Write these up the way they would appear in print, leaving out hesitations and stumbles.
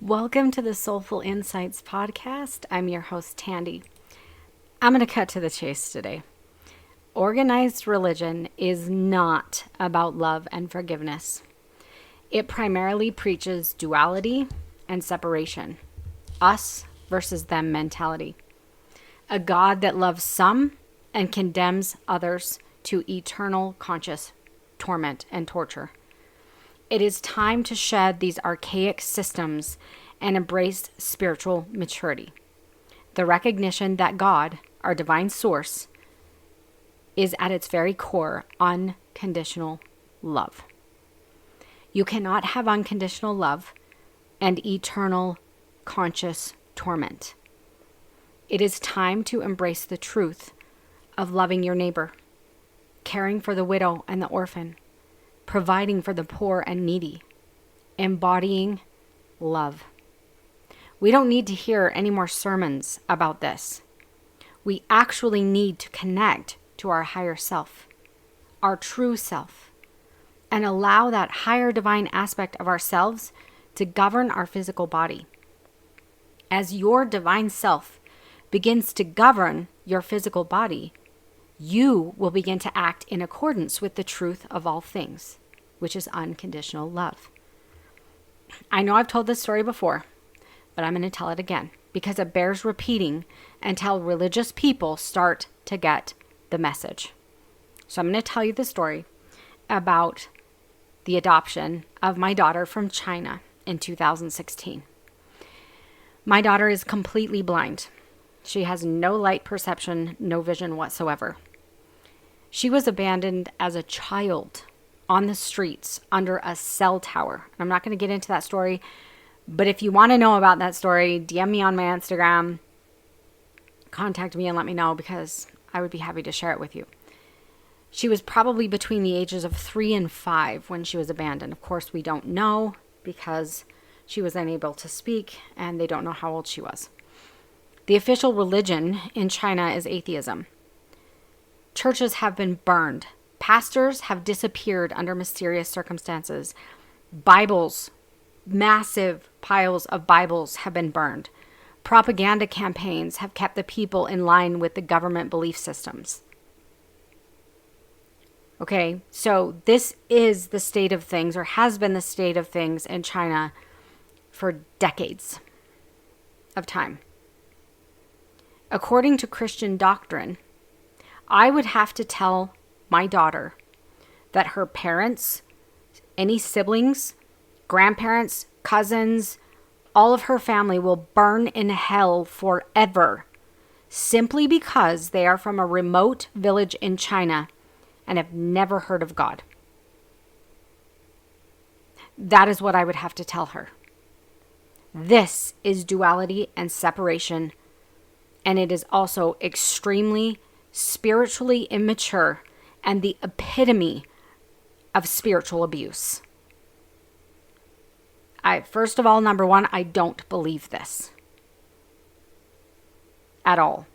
Welcome to the Soulful Insights podcast. I'm your host, Tandi. I'm going to cut to the chase today. Organized religion is not about love and forgiveness. It primarily preaches duality and separation, us versus them mentality. A God that loves some and condemns others to eternal conscious torment and torture. It is time to shed these archaic systems and embrace spiritual maturity. The recognition that God, our divine source, is at its very core unconditional love. You cannot have unconditional love and eternal conscious torment. It is time to embrace the truth of loving your neighbor, caring for the widow and the orphan, providing for the poor and needy, embodying love. We don't need to hear any more sermons about this. We actually need to connect to our higher self, our true self, and allow that higher divine aspect of ourselves to govern our physical body. As your divine self begins to govern your physical body, you will begin to act in accordance with the truth of all things, which is unconditional love. I know I've told this story before, but I'm going to tell it again because it bears repeating until religious people start to get the message. So I'm going to tell you the story about the adoption of my daughter from China in 2016. My daughter is completely blind. She has no light perception, no vision whatsoever. She was abandoned as a child on the streets under a cell tower. I'm not going to get into that story, but if you want to know about that story, DM me on my Instagram, contact me and let me know because I would be happy to share it with you. She was probably between the ages of 3 and 5 when she was abandoned. Of course, we don't know because she was unable to speak and they don't know how old she was. The official religion in China is atheism. Churches have been burned. Pastors have disappeared under mysterious circumstances. Bibles, massive piles of Bibles have been burned. Propaganda campaigns have kept the people in line with the government belief systems. Okay, so this is the state of things, or has been the state of things in China for decades of time. According to Christian doctrine, I would have to tell my daughter that her parents, any siblings, grandparents, cousins, all of her family will burn in hell forever simply because they are from a remote village in China and have never heard of God. That is what I would have to tell her. This is duality and separation, and it is also extremely spiritually immature and the epitome of spiritual abuse. First of all, number one, I don't believe this at all.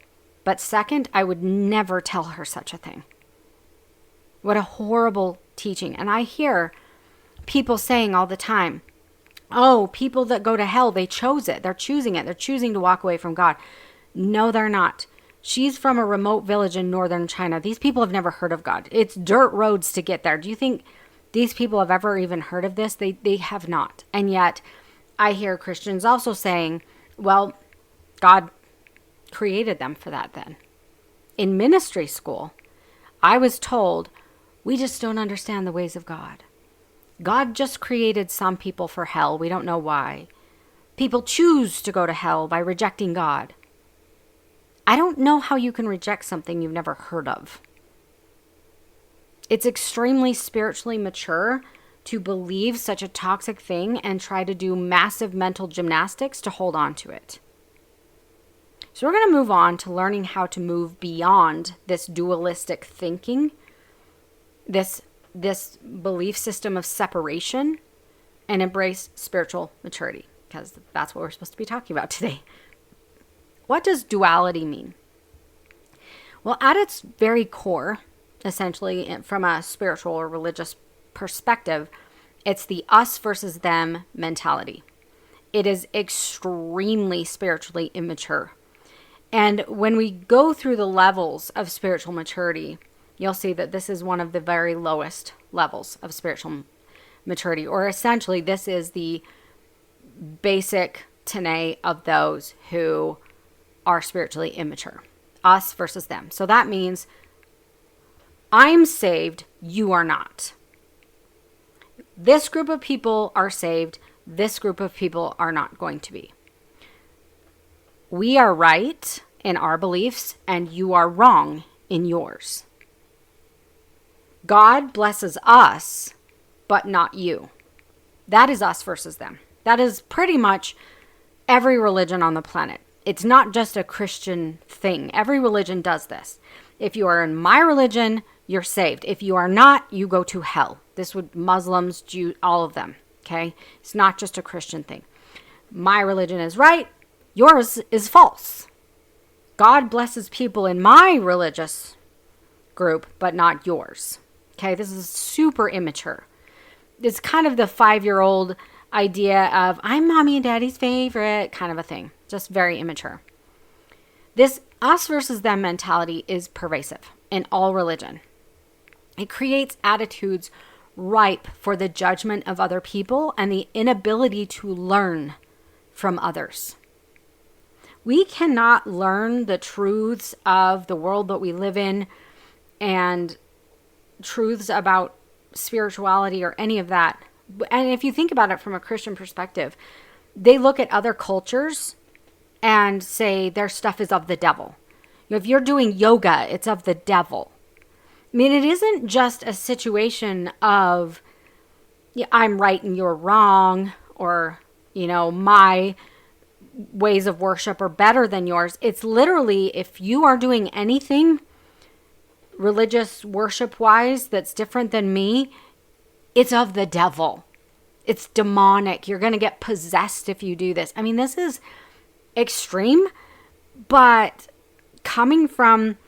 But second, I would never tell her such a thing. What a horrible teaching. And I hear people saying all the time, oh, people that go to hell, they chose it. They're choosing it. They're choosing to walk away from God. No, they're not. She's from a remote village in northern China. These people have never heard of God. It's dirt roads to get there. Do you think these people have ever even heard of this? They have not. And yet I hear Christians also saying, well, God created them for that then. In ministry school, I was told, we just don't understand the ways of God. God just created some people for hell. We don't know why. People choose to go to hell by rejecting God. I don't know how you can reject something you've never heard of. It's extremely spiritually mature to believe such a toxic thing and try to do massive mental gymnastics to hold on to it. So we're going to move on to learning how to move beyond this dualistic thinking, this belief system of separation, and embrace spiritual maturity, because that's what we're supposed to be talking about today. What does duality mean? Well, at its very core, essentially from a spiritual or religious perspective, it's the us versus them mentality. it is extremely spiritually immature. And when we go through the levels of spiritual maturity, you'll see that this is one of the very lowest levels of spiritual maturity, or essentially this is the basic tenets of those who are spiritually immature. Us versus them. So that means I'm saved, you are not. This group of people are saved, this group of people are not going to be. We are right in our beliefs, and you are wrong in yours. God blesses us, but not you. That is us versus them. That is pretty much every religion on the planet. It's not just a Christian thing. Every religion does this. If you are in my religion, you're saved. If you are not, you go to hell. This would Muslims, Jews, all of them. Okay? It's not just a Christian thing. My religion is right. Yours is false. God blesses people in my religious group, but not yours. Okay? This is super immature. It's kind of the 5-year-old idea of I'm mommy and daddy's favorite kind of a thing. Just very immature. This us versus them mentality is pervasive in all religion. It creates attitudes ripe for the judgment of other people and the inability to learn from others. We cannot learn the truths of the world that we live in and truths about spirituality or any of that. And if you think about it from a Christian perspective, they look at other cultures and say their stuff is of the devil. If you're doing yoga, it's of the devil. I mean, it isn't just a situation of I'm right and you're wrong, or, my ways of worship are better than yours. It's literally, if you are doing anything religious worship wise that's different than me, it's of the devil. It's demonic. You're going to get possessed if you do this. I mean, this is extreme, but coming from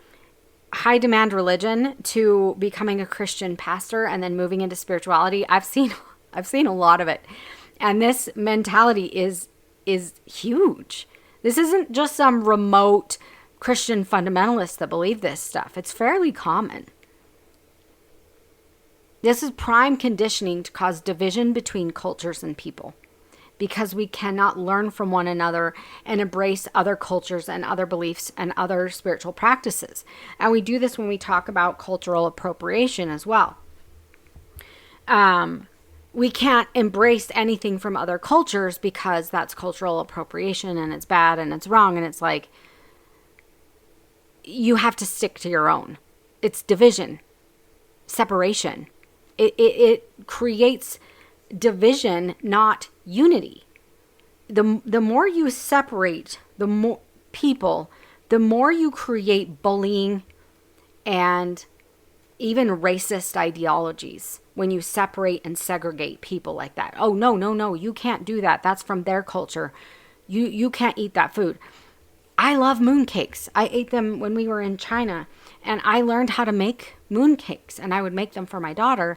high demand religion to becoming a Christian pastor and then moving into spirituality, I've seen a lot of it. And this mentality is huge. This isn't just some remote Christian fundamentalists that believe this stuff. It's fairly common. This is prime conditioning to cause division between cultures and people, because we cannot learn from one another and embrace other cultures and other beliefs and other spiritual practices. And we do this when we talk about cultural appropriation as well. We can't embrace anything from other cultures because that's cultural appropriation and it's bad and it's wrong. And it's like, you have to stick to your own. It's division, separation. It creates division, not unity. The more you separate the more people, the more you create bullying and even racist ideologies when you separate and segregate people like that. Oh, no, you can't do that. That's from their culture. You can't eat that food. I love mooncakes. I ate them when we were in China, and I learned how to make mooncakes, and I would make them for my daughter,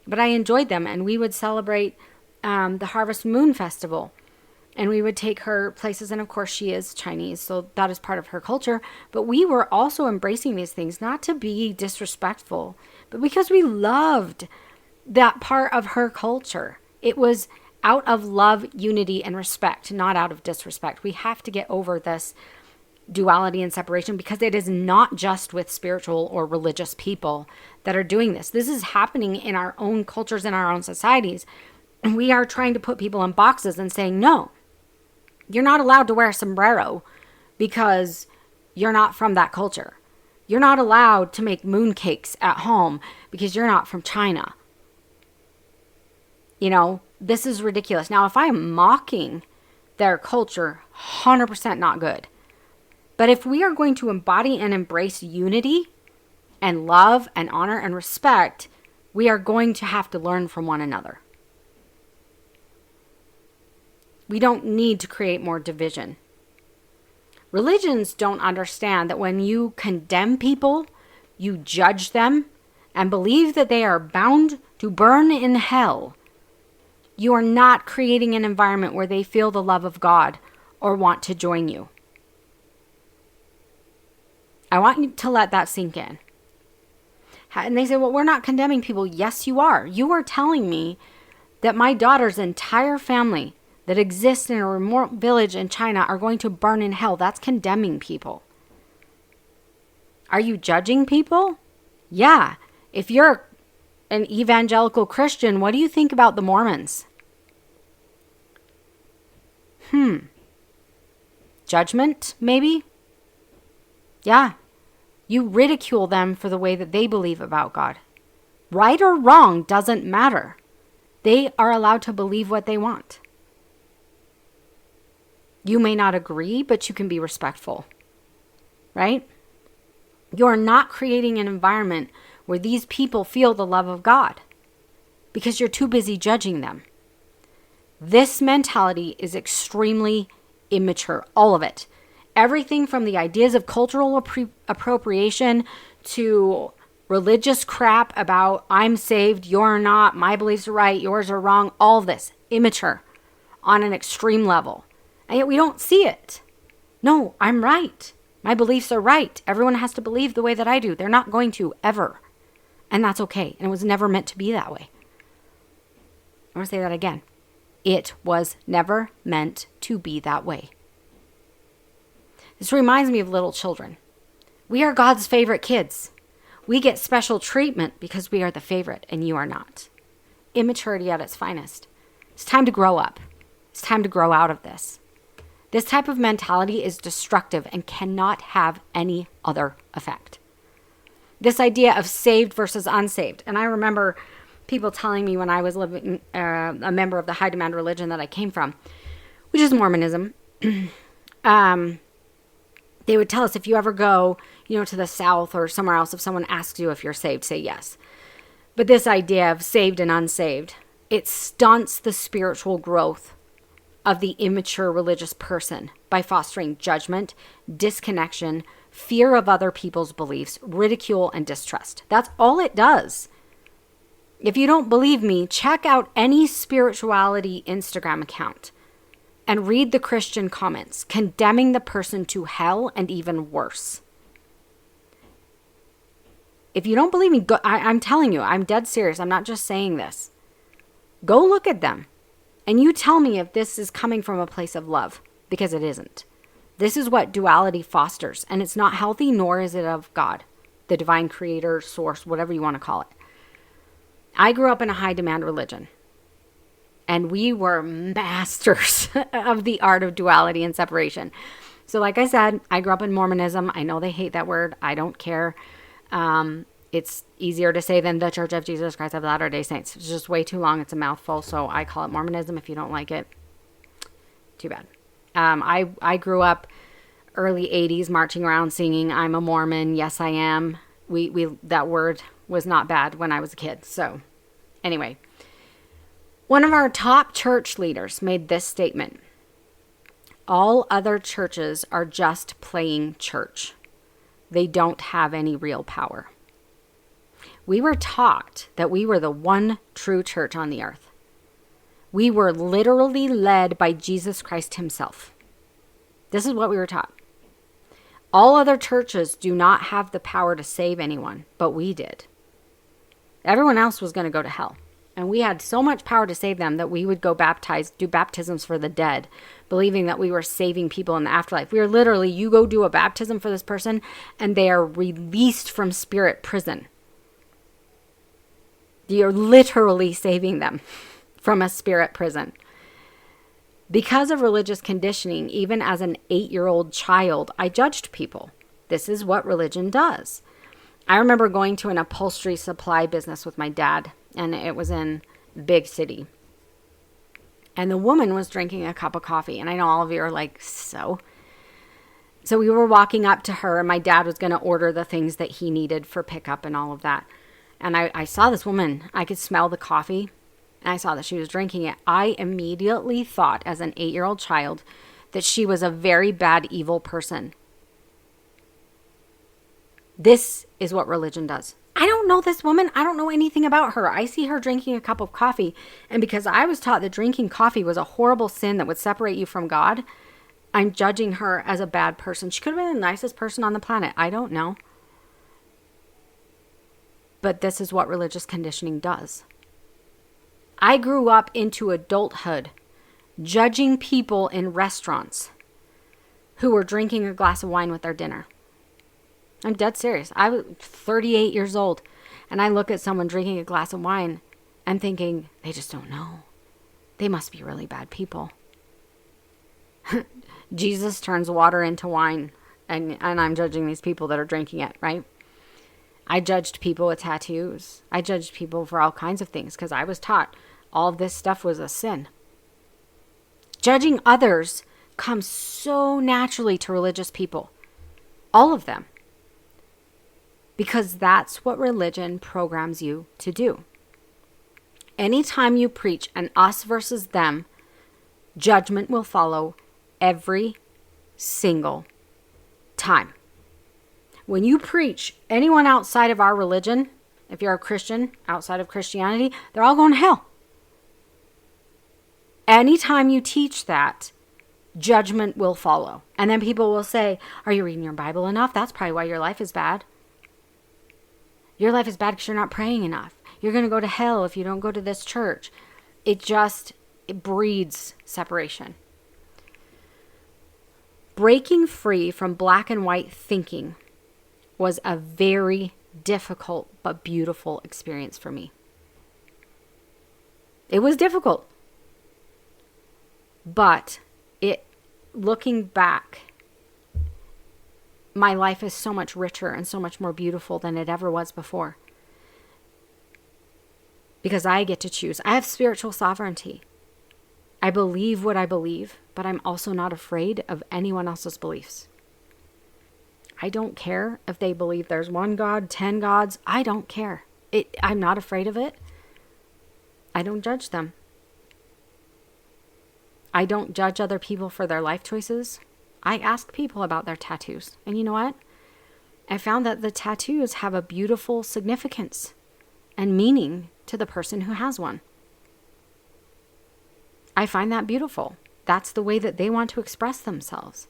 but I enjoyed them, and we would celebrate the Harvest Moon Festival, and we would take her places, and of course she is Chinese, so that is part of her culture, but we were also embracing these things, not to be disrespectful, but because we loved that part of her culture. It was out of love, unity, and respect, not out of disrespect. We have to get over this duality and separation, because it is not just with spiritual or religious people that are doing this. This is happening in our own cultures, in our own societies. And we are trying to put people in boxes and saying, no, you're not allowed to wear a sombrero because you're not from that culture. You're not allowed to make mooncakes at home because you're not from China. This is ridiculous. Now, if I am mocking their culture, 100% not good. But if we are going to embody and embrace unity and love and honor and respect, we are going to have to learn from one another. We don't need to create more division. Religions don't understand that when you condemn people, you judge them, and believe that they are bound to burn in hell, You are not creating an environment where they feel the love of God or want to join you. I want you to let that sink in. And they say, well, we're not condemning people. Yes, you are. You are telling me that my daughter's entire family that exists in a remote village in China are going to burn in hell. That's condemning people. Are you judging people? Yeah. If you're an evangelical Christian, what do you think about the Mormons? Judgment, maybe? Yeah. You ridicule them for the way that they believe about God. Right or wrong doesn't matter. They are allowed to believe what they want. You may not agree, but you can be respectful. Right? You're not creating an environment where these people feel the love of God because you're too busy judging them. This mentality is extremely immature, all of it. Everything from the ideas of cultural appropriation to religious crap about I'm saved, you're not, my beliefs are right, yours are wrong, all of this, immature on an extreme level. And yet we don't see it. No, I'm right. My beliefs are right. Everyone has to believe the way that I do. They're not going to ever. And that's okay. And it was never meant to be that way. I want to say that again. It was never meant to be that way. This reminds me of little children. We are God's favorite kids. We get special treatment because we are the favorite and you are not. Immaturity at its finest. It's time to grow up. It's time to grow out of this. This type of mentality is destructive and cannot have any other effect. This idea of saved versus unsaved. And I remember people telling me when I was living a member of the high demand religion that I came from, which is Mormonism. They would tell us if you ever go, to the South or somewhere else, if someone asks you if you're saved, say yes. But this idea of saved and unsaved, it stunts the spiritual growth of the immature religious person by fostering judgment, disconnection, fear of other people's beliefs, ridicule, and distrust. That's all it does. If you don't believe me, check out any spirituality Instagram account and read the Christian comments condemning the person to hell and even worse. If you don't believe me, I'm telling you, I'm dead serious. I'm not just saying this. Go look at them. And you tell me if this is coming from a place of love, because it isn't. This is what duality fosters, and it's not healthy, nor is it of God, the divine creator, source, whatever you want to call it. I grew up in a high demand religion, and we were masters of the art of duality and separation. So like I said, I grew up in Mormonism. I know they hate that word. I don't care. It's easier to say than the Church of Jesus Christ of Latter-day Saints. It's just way too long. It's a mouthful. So I call it Mormonism. If you don't like it, too bad. I grew up early 80s marching around singing, I'm a Mormon. Yes, I am. That word was not bad when I was a kid. So anyway, one of our top church leaders made this statement. All other churches are just playing church. They don't have any real power. We were taught that we were the one true church on the earth. We were literally led by Jesus Christ himself. This is what we were taught. All other churches do not have the power to save anyone, but we did. Everyone else was going to go to hell. And we had so much power to save them that we would go do baptisms for the dead, believing that we were saving people in the afterlife. We were literally, you go do a baptism for this person, and they are released from spirit prison. You're literally saving them from a spirit prison. Because of religious conditioning, even as an 8-year-old child, I judged people. This is what religion does. I remember going to an upholstery supply business with my dad, and it was in a big city. And the woman was drinking a cup of coffee, and I know all of you are like, so we were walking up to her, and my dad was going to order the things that he needed for pickup and all of that. And I saw this woman. I could smell the coffee, and I saw that she was drinking it. I immediately thought, as an 8-year-old child, that she was a very bad, evil person. This is what religion does. I don't know this woman. I don't know anything about her. I see her drinking a cup of coffee. And because I was taught that drinking coffee was a horrible sin that would separate you from God, I'm judging her as a bad person. She could have been the nicest person on the planet. I don't know. But this is what religious conditioning does. I grew up into adulthood judging people in restaurants who were drinking a glass of wine with their dinner. I'm dead serious. I was 38 years old, and I look at someone drinking a glass of wine and thinking, they just don't know. They must be really bad people. Jesus turns water into wine, and I'm judging these people that are drinking it, right? I judged people with tattoos. I judged people for all kinds of things because I was taught all of this stuff was a sin. Judging others comes so naturally to religious people. All of them. Because that's what religion programs you to do. Anytime you preach an us versus them, judgment will follow every single time. When you preach anyone outside of our religion, if you're a Christian outside of Christianity, they're all going to hell. Anytime you teach that, judgment will follow. And then people will say, are you reading your Bible enough? That's probably why your life is bad. Your life is bad because you're not praying enough. You're going to go to hell if you don't go to this church. It breeds separation. Breaking free from black and white thinking was a very difficult but beautiful experience for me. It was difficult. But looking back, my life is so much richer and so much more beautiful than it ever was before. Because I get to choose. I have spiritual sovereignty. I believe what I believe, but I'm also not afraid of anyone else's beliefs. I don't care if they believe there's one God, 10 gods. I don't care. I'm not afraid of it. I don't judge them. I don't judge other people for their life choices. I ask people about their tattoos. And you know what? I found that the tattoos have a beautiful significance and meaning to the person who has one. I find that beautiful. That's the way that they want to express themselves.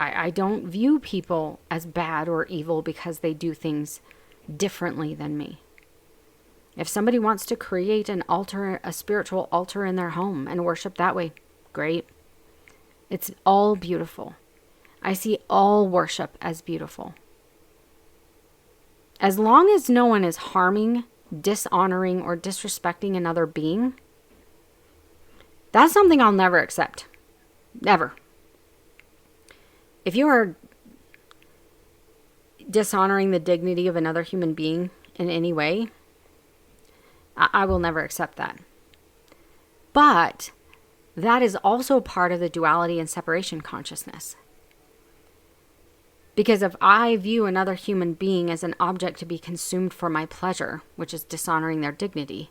I don't view people as bad or evil because they do things differently than me. If somebody wants to create an altar, a spiritual altar in their home and worship that way, great. It's all beautiful. I see all worship as beautiful. As long as no one is harming, dishonoring, or disrespecting another being, that's something I'll never accept. Never. If you are dishonoring the dignity of another human being in any way, I will never accept that. But that is also part of the duality and separation consciousness. Because if I view another human being as an object to be consumed for my pleasure, which is dishonoring their dignity,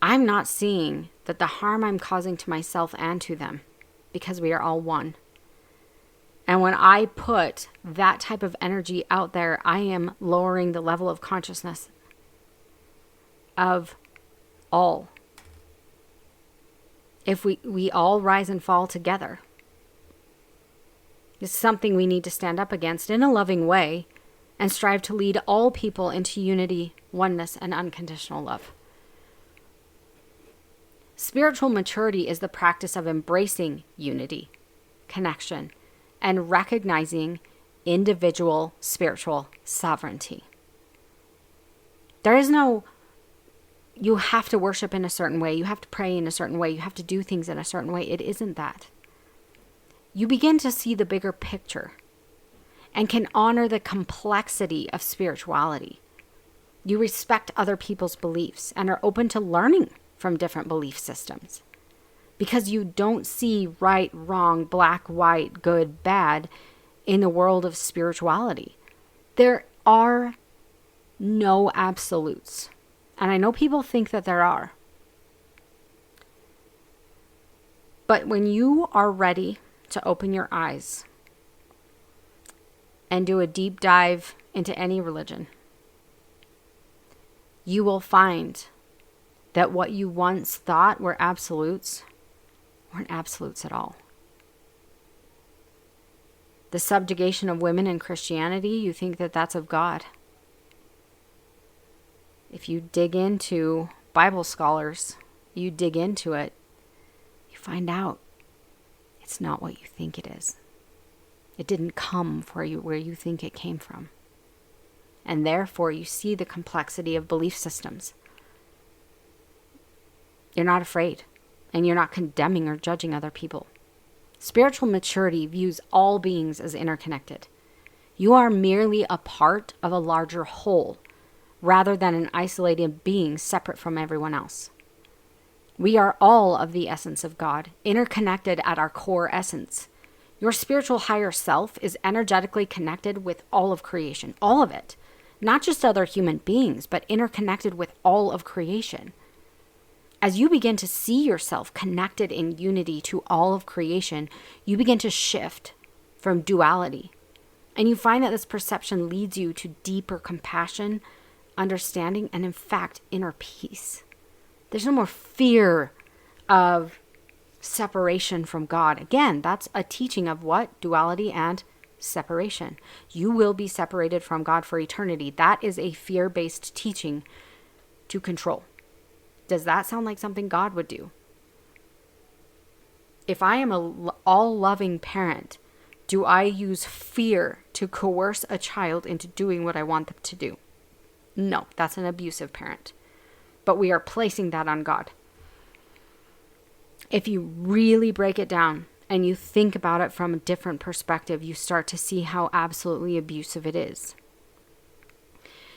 I'm not seeing that the harm I'm causing to myself and to them, because we are all one. And when I put that type of energy out there, I am lowering the level of consciousness of all. If we all rise and fall together. It's something we need to stand up against in a loving way and strive to lead all people into unity, oneness, and unconditional love. Spiritual maturity is the practice of embracing unity, connection, and recognizing individual spiritual sovereignty. There is no, you have to worship in a certain way, you have to pray in a certain way, you have to do things in a certain way. It isn't that. You begin to see the bigger picture and can honor the complexity of spirituality. You respect other people's beliefs and are open to learning from different belief systems because you don't see right, wrong, black, white, good, bad in the world of spirituality. There are no absolutes. And I know people think that there are. But when you are ready to open your eyes and do a deep dive into any religion, you will find that what you once thought were absolutes weren't absolutes at all. The subjugation of women in Christianity, you think that that's of God. If you dig into Bible scholars, you dig into it, you find out it's not what you think it is. It didn't come for you where you think it came from. And therefore, you see the complexity of belief systems. You're not afraid, and you're not condemning or judging other people. Spiritual maturity views all beings as interconnected. You are merely a part of a larger whole, rather than an isolated being separate from everyone else. We are all of the essence of God, interconnected at our core essence. Your spiritual higher self is energetically connected with all of creation, all of it. Not just other human beings, but interconnected with all of creation. As you begin to see yourself connected in unity to all of creation, you begin to shift from duality. And you find that this perception leads you to deeper compassion, understanding, and in fact, inner peace. There's no more fear of separation from God. Again, that's a teaching of what? Duality and separation. You will be separated from God for eternity. That is a fear-based teaching to control. Does that sound like something God would do? If I am an all-loving parent, do I use fear to coerce a child into doing what I want them to do? No, that's an abusive parent. But we are placing that on God. If you really break it down and you think about it from a different perspective, you start to see how absolutely abusive it is.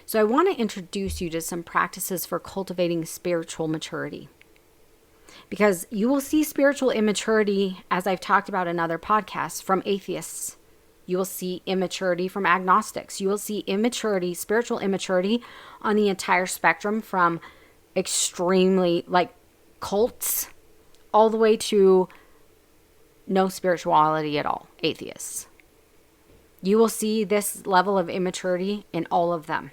So I want to introduce you to some practices for cultivating spiritual maturity. Because you will see spiritual immaturity, as I've talked about in other podcasts, from atheists. You will see immaturity from agnostics. You will see immaturity, spiritual immaturity, on the entire spectrum, from extremely, like, cults, all the way to no spirituality at all, atheists. You will see this level of immaturity in all of them.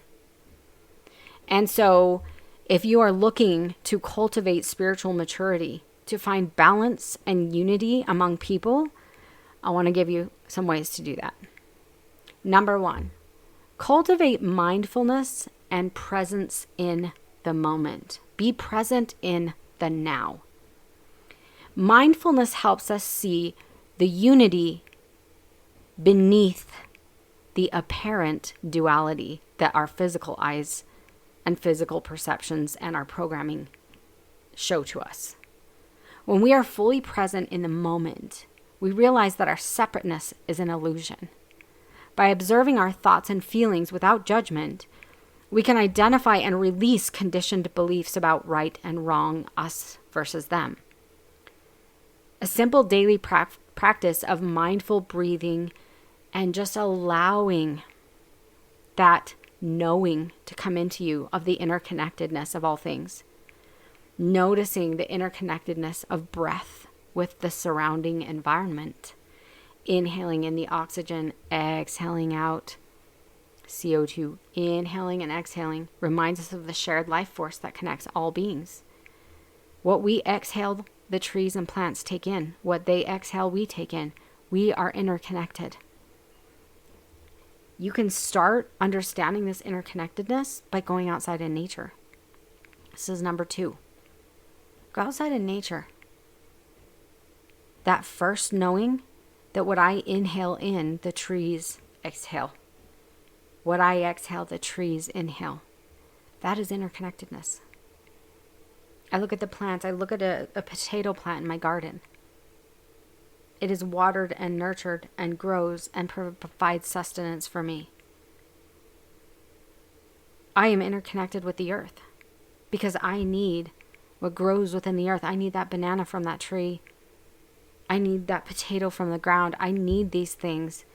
And so if you are looking to cultivate spiritual maturity, to find balance and unity among people, I want to give you some ways to do that. Number 1, cultivate mindfulness and presence in the moment. Be present in the now. Mindfulness helps us see the unity beneath the apparent duality that our physical eyes and physical perceptions and our programming show to us. When we are fully present in the moment, we realize that our separateness is an illusion. By observing our thoughts and feelings without judgment, we can identify and release conditioned beliefs about right and wrong, us versus them. A simple daily practice of mindful breathing and just allowing that knowing to come into you of the interconnectedness of all things. Noticing the interconnectedness of breath with the surrounding environment. Inhaling in the oxygen, exhaling out CO2. Inhaling and exhaling reminds us of the shared life force that connects all beings. What we exhale, the trees and plants take in. What they exhale, we take in. We are interconnected. You can start understanding this interconnectedness by going outside in nature. This is number 2. Go outside in nature. That first knowing that what I inhale in, the trees exhale. What I exhale, the trees inhale. That is interconnectedness. I look at the plants. I look at a potato plant in my garden. It is watered and nurtured and grows and provides sustenance for me. I am interconnected with the earth because I need what grows within the earth. I need that banana from that tree. I need that potato from the ground. I need these things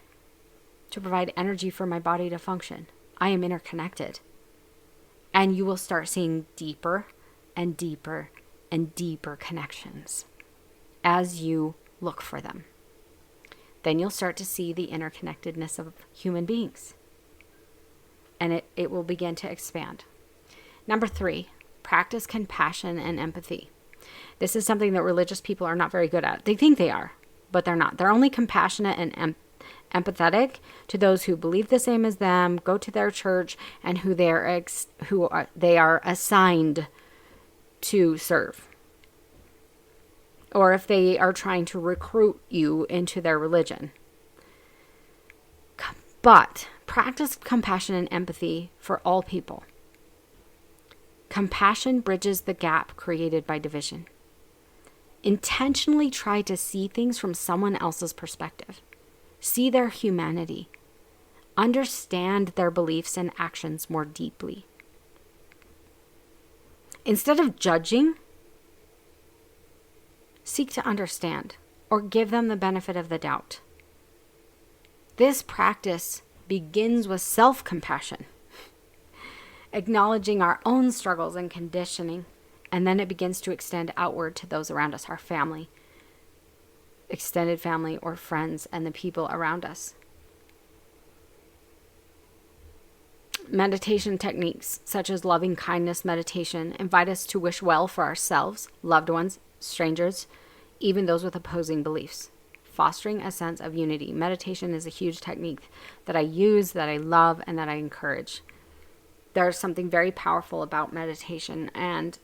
to provide energy for my body to function. I am interconnected. And you will start seeing deeper and deeper and deeper connections as you look for them. then you'll start to see the interconnectedness of human beings. And it will begin to expand. Number 3, practice compassion and empathy. This is something that religious people are not very good at. They think they are, but they're not. They're only compassionate and empathetic to those who believe the same as them, go to their church, and who they are assigned to serve. Or if they are trying to recruit you into their religion. But practice compassion and empathy for all people. Compassion bridges the gap created by division. Intentionally try to see things from someone else's perspective. See their humanity. Understand their beliefs and actions more deeply. Instead of judging, seek to understand or give them the benefit of the doubt. This practice begins with self-compassion, acknowledging our own struggles and conditioning, and then it begins to extend outward to those around us, our family, extended family or friends, and the people around us. Meditation techniques such as loving kindness meditation invite us to wish well for ourselves, loved ones, strangers, even those with opposing beliefs, fostering a sense of unity. Meditation is a huge technique that I use, that I love, and that I encourage. There's something very powerful about meditation, and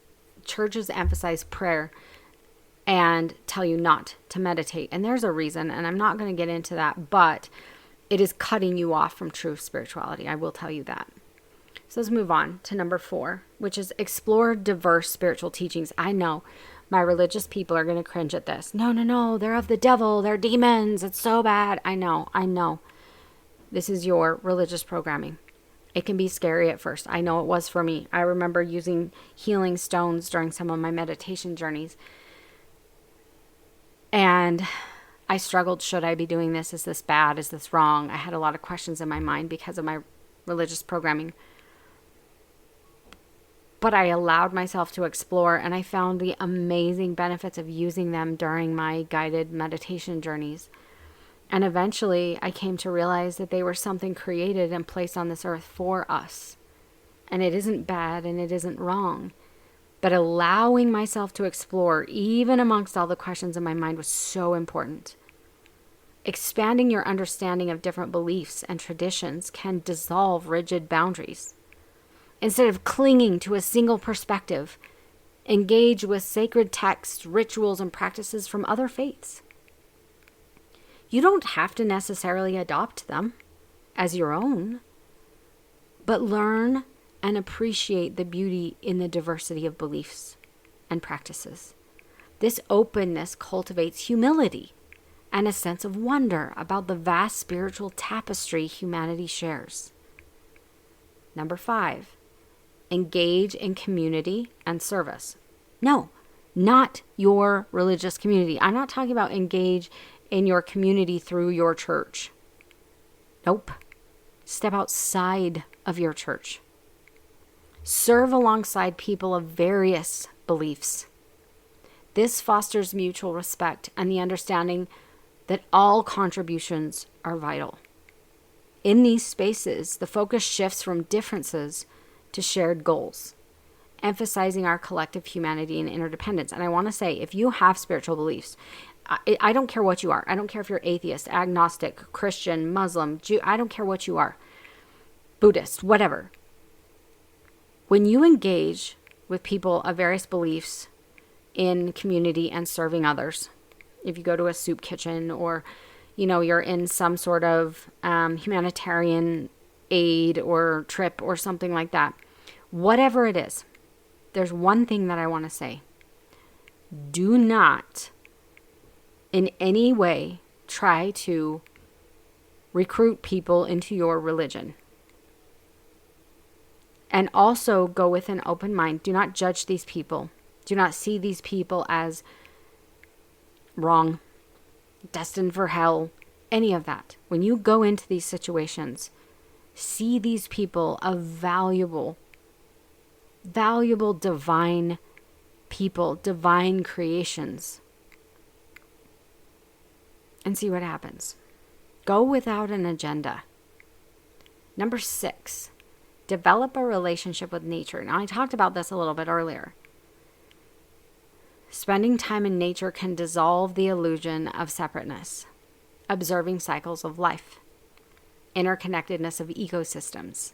churches emphasize prayer and tell you not to meditate. And there's a reason, and I'm not going to get into that, but it is cutting you off from true spirituality. I will tell you that. So let's move on to number 4, which is explore diverse spiritual teachings. I know my religious people are going to cringe at this. No, they're of the devil. They're demons. It's so bad. I know. This is your religious programming. It can be scary at first. I know it was for me. I remember using healing stones during some of my meditation journeys. And I struggled. Should I be doing this? Is this bad? Is this wrong? I had a lot of questions in my mind because of my religious programming. But I allowed myself to explore, and I found the amazing benefits of using them during my guided meditation journeys. And eventually I came to realize that they were something created and placed on this earth for us. And it isn't bad and it isn't wrong. But allowing myself to explore, even amongst all the questions in my mind, was so important. Expanding your understanding of different beliefs and traditions can dissolve rigid boundaries. Instead of clinging to a single perspective, engage with sacred texts, rituals, and practices from other faiths. You don't have to necessarily adopt them as your own, but learn and appreciate the beauty in the diversity of beliefs and practices. This openness cultivates humility and a sense of wonder about the vast spiritual tapestry humanity shares. Number 5, engage in community and service. No, not your religious community. I'm not talking about engage in your community through your church. Nope. Step outside of your church. Serve alongside people of various beliefs. This fosters mutual respect and the understanding that all contributions are vital. In these spaces, the focus shifts from differences to shared goals, emphasizing our collective humanity and interdependence. And I want to say, if you have spiritual beliefs, I don't care what you are. I don't care if you're atheist, agnostic, Christian, Muslim, Jew. I don't care what you are. Buddhist, whatever. When you engage with people of various beliefs in community and serving others, if you go to a soup kitchen or, you're in some sort of humanitarian aid or trip or something like that, whatever it is, there's one thing that I want to say. Do not in any way try to recruit people into your religion. And also go with an open mind. Do not judge these people. Do not see these people as wrong, destined for hell, any of that. When you go into these situations, see these people as valuable, divine people, divine creations, and see what happens. Go without an agenda. Number 6, develop a relationship with nature. Now, I talked about this a little bit earlier. Spending time in nature can dissolve the illusion of separateness, observing cycles of life, interconnectedness of ecosystems.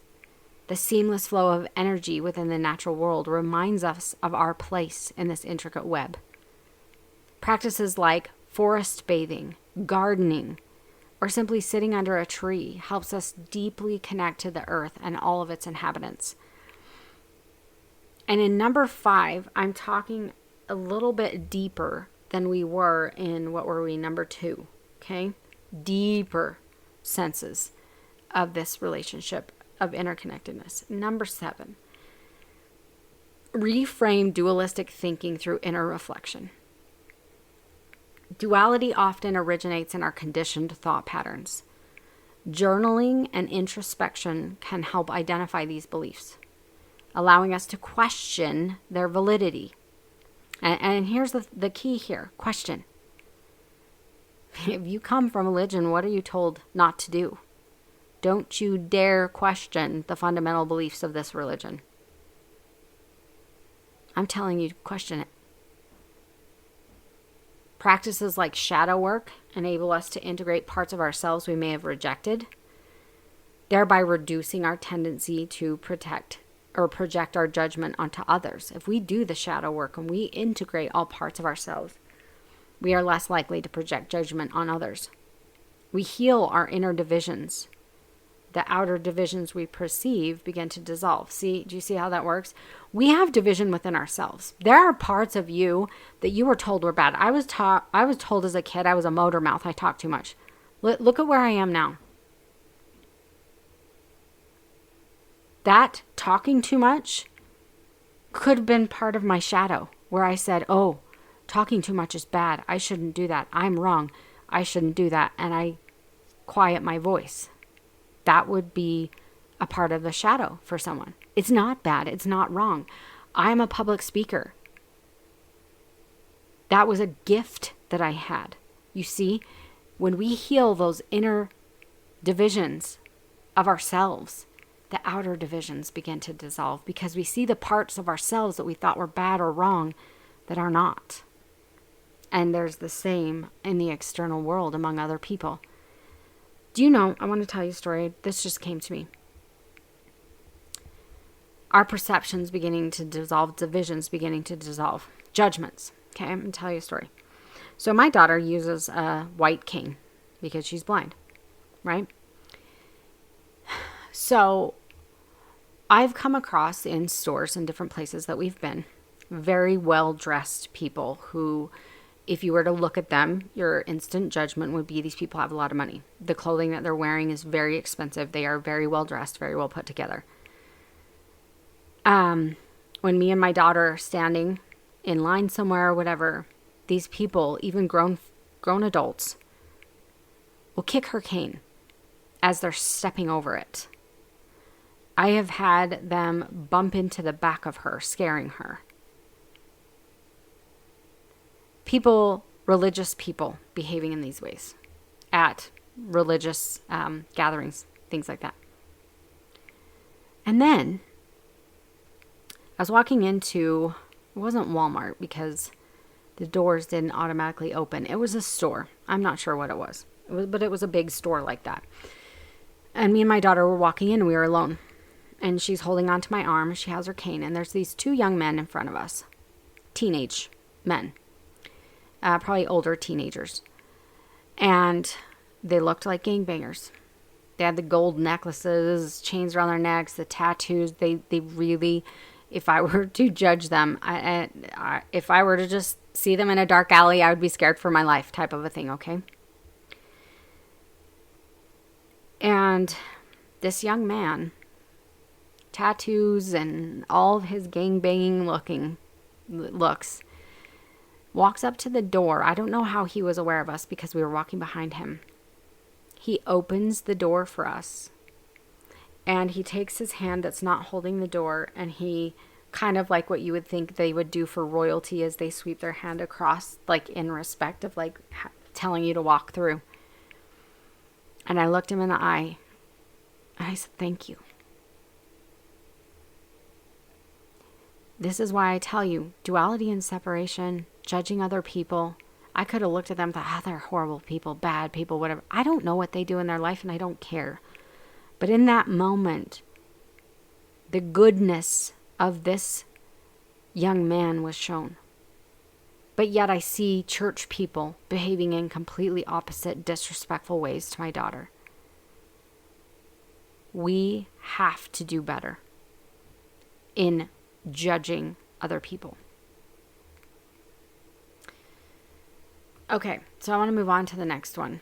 The seamless flow of energy within the natural world reminds us of our place in this intricate web. Practices like forest bathing, gardening, or simply sitting under a tree helps us deeply connect to the earth and all of its inhabitants. And in number 5, I'm talking a little bit deeper than we were in, what were we, number 2, okay? Deeper senses of this relationship of interconnectedness. Number 7, reframe dualistic thinking through inner reflection. Duality often originates in our conditioned thought patterns. Journaling and introspection can help identify these beliefs, allowing us to question their validity. And here's the key here. Question. If you come from religion, what are you told not to do? Don't you dare question the fundamental beliefs of this religion. I'm telling you, question it. Practices like shadow work enable us to integrate parts of ourselves we may have rejected, thereby reducing our tendency to protect or project our judgment onto others. If we do the shadow work and we integrate all parts of ourselves, we are less likely to project judgment on others. We heal our inner divisions. The outer divisions we perceive begin to dissolve. Do you see how that works? We have division within ourselves. There are parts of you that you were told were bad. I was told as a kid I was a motor mouth. I talked too much. Look at where I am now. That talking too much could have been part of my shadow, where I said, oh, talking too much is bad. I shouldn't do that. I'm wrong. I shouldn't do that. And I quiet my voice. That would be a part of the shadow for someone. It's not bad. It's not wrong. I'm a public speaker. That was a gift that I had. You see, when we heal those inner divisions of ourselves, the outer divisions begin to dissolve because we see the parts of ourselves that we thought were bad or wrong that are not. And there's the same in the external world among other people. Do you know, I want to tell you a story. This just came to me. Our perceptions beginning to dissolve, divisions beginning to dissolve, judgments. Okay, I'm going to tell you a story. So my daughter uses a white cane because she's blind, right? So I've come across in stores and different places that we've been, very well-dressed people who, if you were to look at them, your instant judgment would be these people have a lot of money. The clothing that they're wearing is very expensive. They are very well dressed, very well put together. When me and my daughter are standing in line somewhere or whatever, these people, even grown adults, will kick her cane as they're stepping over it. I have had them bump into the back of her, scaring her. People, religious people, behaving in these ways at religious gatherings, things like that. And then I was walking into, it wasn't Walmart because the doors didn't automatically open. It was a store. I'm not sure what it was. But it was a big store like that. And me and my daughter were walking in and we were alone. And she's holding onto my arm. She has her cane. And there's these 2 young men in front of us. Teenage men. Probably older teenagers. And they looked like gangbangers. They had the gold necklaces, chains around their necks, the tattoos. They really, if I were to judge them, if I were to just see them in a dark alley, I would be scared for my life, type of a thing, okay? And this young man, tattoos and all of his gangbanging looks, walks up to the door. I don't know how he was aware of us because we were walking behind him. He opens the door for us. And he takes his hand that's not holding the door, and he kind of like what you would think they would do for royalty as they sweep their hand across, like in respect of like telling you to walk through. And I looked him in the eye and I said, thank you. This is why I tell you, duality and separation, judging other people. I could have looked at them and thought, they're horrible people, bad people, whatever. I don't know what they do in their life and I don't care. But in that moment, the goodness of this young man was shown. But yet I see church people behaving in completely opposite, disrespectful ways to my daughter. We have to do better in judging other people. Okay, so I want to move on to the next one.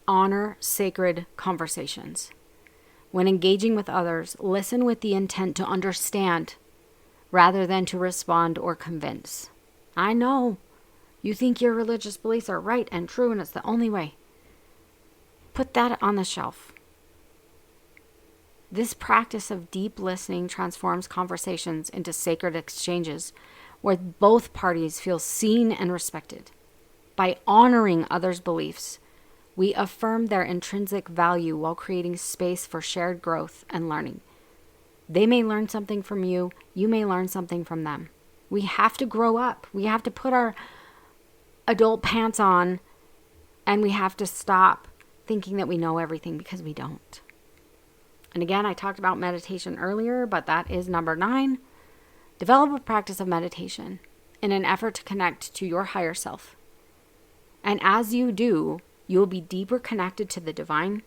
Honor sacred conversations. When engaging with others, listen with the intent to understand rather than to respond or convince. I know you think your religious beliefs are right and true and it's the only way. Put that on the shelf. This practice of deep listening transforms conversations into sacred exchanges where both parties feel seen and respected. By honoring others' beliefs, we affirm their intrinsic value while creating space for shared growth and learning. They may learn something from you. You may learn something from them. We have to grow up. We have to put our adult pants on, and we have to stop thinking that we know everything, because we don't. And again, I talked about meditation earlier, but that is number 9. Develop a practice of meditation in an effort to connect to your higher self. And as you do, you will be deeper connected to the divine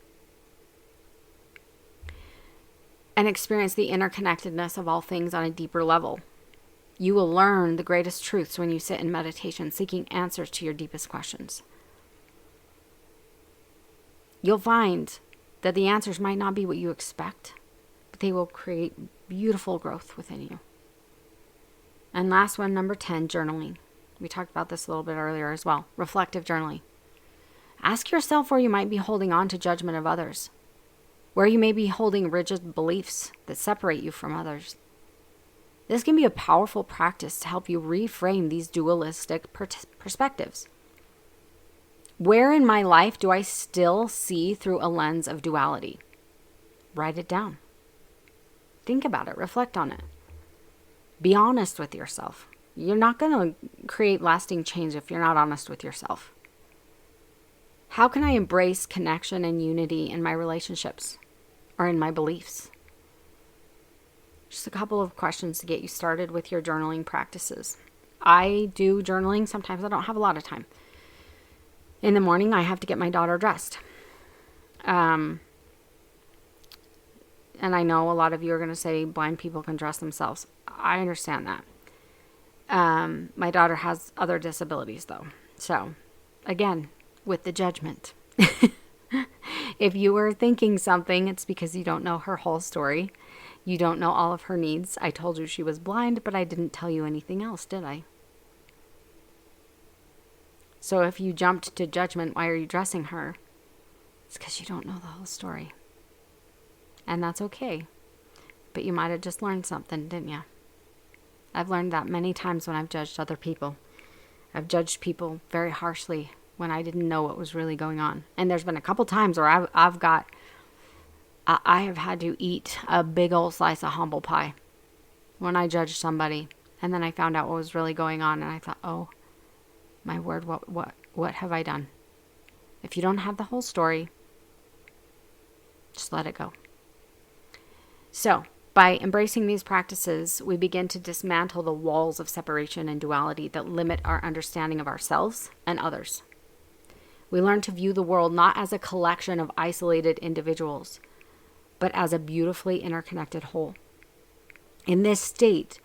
and experience the interconnectedness of all things on a deeper level. You will learn the greatest truths when you sit in meditation, seeking answers to your deepest questions. You'll find that the answers might not be what you expect, but they will create beautiful growth within you. And last one, number 10, journaling. We talked about this a little bit earlier as well. Reflective journaling. Ask yourself where you might be holding on to judgment of others, where you may be holding rigid beliefs that separate you from others. This can be a powerful practice to help you reframe these dualistic perspectives. Where in my life do I still see through a lens of duality? Write it down. Think about it. Reflect on it. Be honest with yourself. You're not going to create lasting change if you're not honest with yourself. How can I embrace connection and unity in my relationships or in my beliefs? Just a couple of questions to get you started with your journaling practices. I do journaling. Sometimes I don't have a lot of time. In the morning, I have to get my daughter dressed. And I know a lot of you are going to say blind people can dress themselves. I understand that. My daughter has other disabilities, though. So, again, with the judgment. If you were thinking something, it's because you don't know her whole story. You don't know all of her needs. I told you she was blind, but I didn't tell you anything else, did I? So if you jumped to judgment, why are you dressing her? It's because you don't know the whole story. And that's okay. But you might have just learned something, didn't you? I've learned that many times when I've judged other people. I've judged people very harshly when I didn't know what was really going on. And there's been a couple times where I have had to eat a big old slice of humble pie when I judged somebody. And then I found out what was really going on, and I thought, oh, my word, what have I done? If you don't have the whole story, just let it go. So, by embracing these practices, we begin to dismantle the walls of separation and duality that limit our understanding of ourselves and others. We learn to view the world not as a collection of isolated individuals, but as a beautifully interconnected whole. In this state,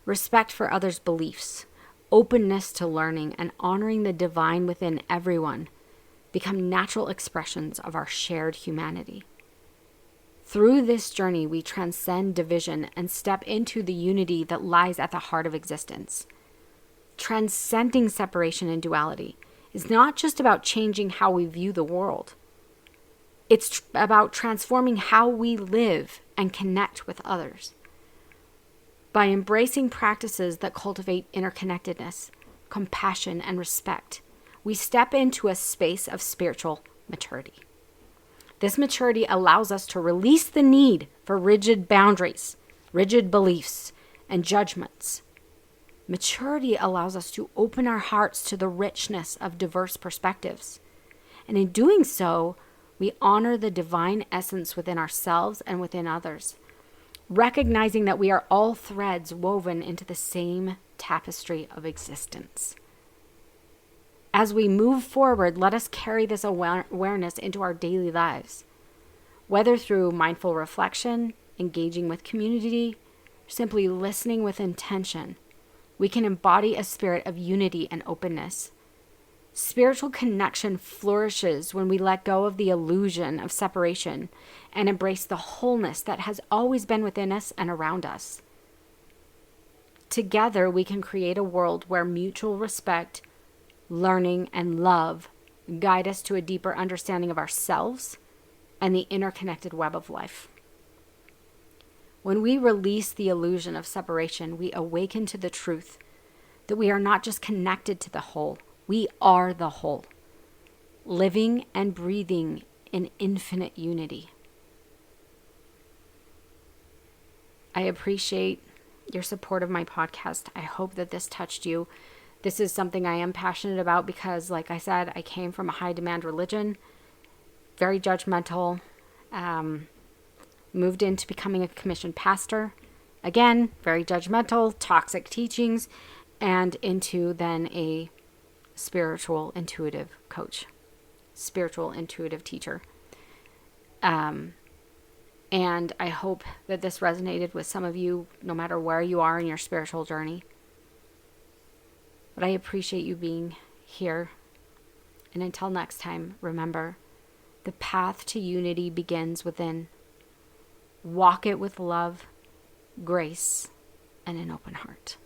respect for others' beliefs, openness to learning, and honoring the divine within everyone become natural expressions of our shared humanity. Through this journey, we transcend division and step into the unity that lies at the heart of existence. Transcending separation and duality is not just about changing how we view the world. It's about transforming how we live and connect with others. By embracing practices that cultivate interconnectedness, compassion, and respect, we step into a space of spiritual maturity. This maturity allows us to release the need for rigid boundaries, rigid beliefs, and judgments. Maturity allows us to open our hearts to the richness of diverse perspectives. And in doing so, we honor the divine essence within ourselves and within others, recognizing that we are all threads woven into the same tapestry of existence. As we move forward, let us carry this awareness into our daily lives, whether through mindful reflection, engaging with community, simply listening with intention. We can embody a spirit of unity and openness. Spiritual connection flourishes when we let go of the illusion of separation and embrace the wholeness that has always been within us and around us. Together, we can create a world where mutual respect, learning, and love guide us to a deeper understanding of ourselves and the interconnected web of life. When we release the illusion of separation, we awaken to the truth that we are not just connected to the whole, we are the whole, living and breathing in infinite unity. I appreciate your support of my podcast. I hope that this touched you. This is something I am passionate about because, like I said, I came from a high demand religion, very judgmental, moved into becoming a commissioned pastor, again, very judgmental, toxic teachings, and into then a spiritual intuitive coach, spiritual intuitive teacher. And I hope that this resonated with some of you, no matter where you are in your spiritual journey. But I appreciate you being here. And until next time, remember, the path to unity begins within. Walk it with love, grace, and an open heart.